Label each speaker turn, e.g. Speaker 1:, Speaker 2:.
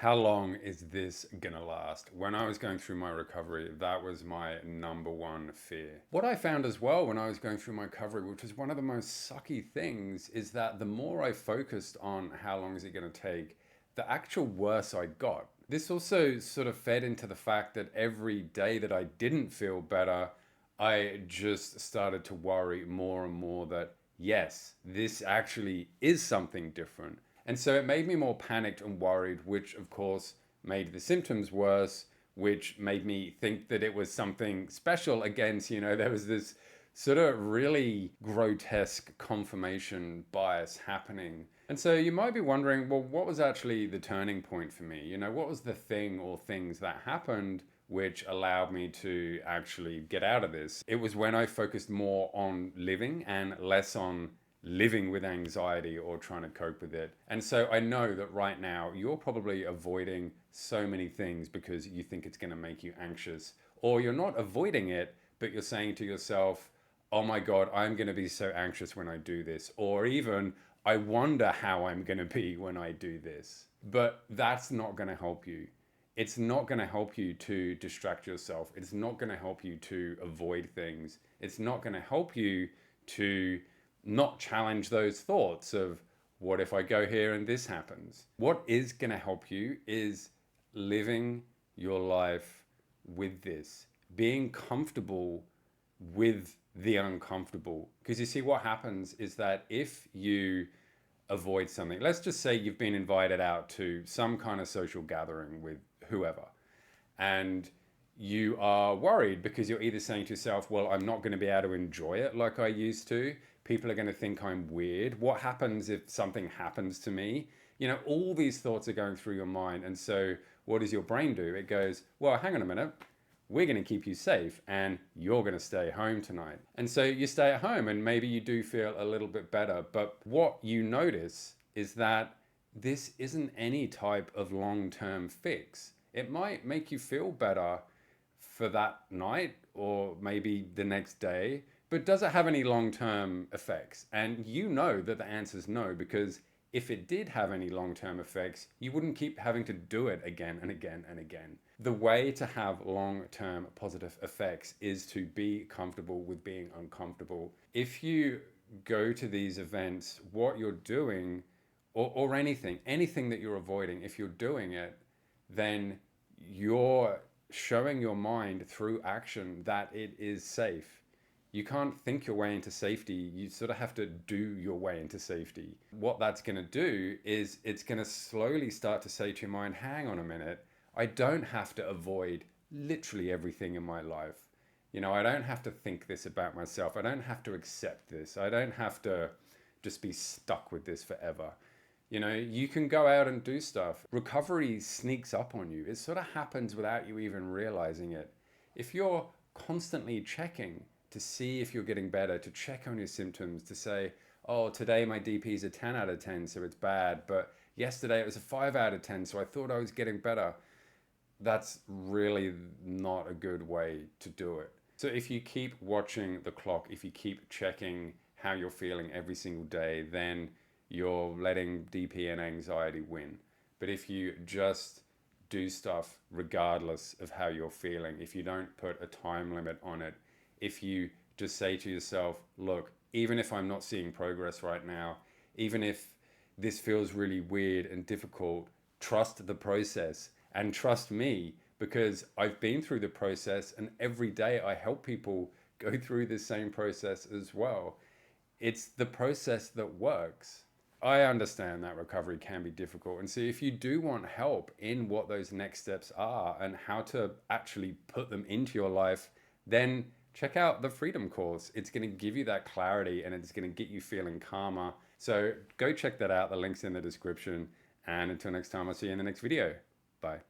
Speaker 1: How long is this gonna last? When I was going through my recovery, that was my number one fear. What I found as well when I was going through my recovery, which was one of the most sucky things, is that the more I focused on how long is it gonna take, the actual worse I got. This also sort of fed into the fact that every day that I didn't feel better, I just started to worry more and more that, yes, this actually is something different. And so it made me more panicked and worried, which of course made the symptoms worse, which made me think that it was something special against, there was this sort of really grotesque confirmation bias happening. And so you might be wondering, well, what was actually the turning point for me? What was the thing or things that happened which allowed me to actually get out of this? It was when I focused more on living and less on living with anxiety or trying to cope with it. And so I know that right now you're probably avoiding so many things because you think it's going to make you anxious, or you're not avoiding it, but you're saying to yourself, oh my God, I'm going to be so anxious when I do this, or even I wonder how I'm going to be when I do this. But that's not going to help you. It's not going to help you to distract yourself. It's not going to help you to avoid things. It's not going to help you to not challenge those thoughts of what if I go here and this happens. What is going to help you is living your life with this, being comfortable with the uncomfortable. Because you see, what happens is that if you avoid something, let's just say you've been invited out to some kind of social gathering with whoever, and you are worried because you're either saying to yourself, well, I'm not going to be able to enjoy it like I used to. People are going to think I'm weird. What happens if something happens to me? All these thoughts are going through your mind. And so what does your brain do? It goes, well, hang on a minute. We're going to keep you safe and you're going to stay home tonight. And so you stay at home and maybe you do feel a little bit better. But what you notice is that this isn't any type of long-term fix. It might make you feel better for that night or maybe the next day, but does it have any long-term effects? And you know that the answer is no, because if it did have any long-term effects, you wouldn't keep having to do it again and again and again. The way to have long-term positive effects is to be comfortable with being uncomfortable. If you go to these events, what you're doing, or anything that you're avoiding, if you're doing it, then you're showing your mind through action that it is safe. You can't think your way into safety. You sort of have to do your way into safety. What that's going to do is it's going to slowly start to say to your mind, hang on a minute, I don't have to avoid literally everything in my life. I don't have to think this about myself. I don't have to accept this. I don't have to just be stuck with this forever. You can go out and do stuff. Recovery sneaks up on you. It sort of happens without you even realizing it. If you're constantly checking to see if you're getting better, to check on your symptoms, to say, oh, today my DP is a 10 out of 10, so it's bad, but yesterday it was a 5 out of 10, so I thought I was getting better. That's really not a good way to do it. So if you keep watching the clock, if you keep checking how you're feeling every single day, then you're letting DP and anxiety win. But if you just do stuff regardless of how you're feeling, if you don't put a time limit on it, if you just say to yourself, look, even if I'm not seeing progress right now, even if this feels really weird and difficult, trust the process and trust me, because I've been through the process and every day I help people go through the same process as well. It's the process that works. I understand that recovery can be difficult. And so if you do want help in what those next steps are and how to actually put them into your life, then check out the Freedom course. It's going to give you that clarity and it's going to get you feeling calmer. So go check that out. The link's in the description. And until next time, I'll see you in the next video. Bye.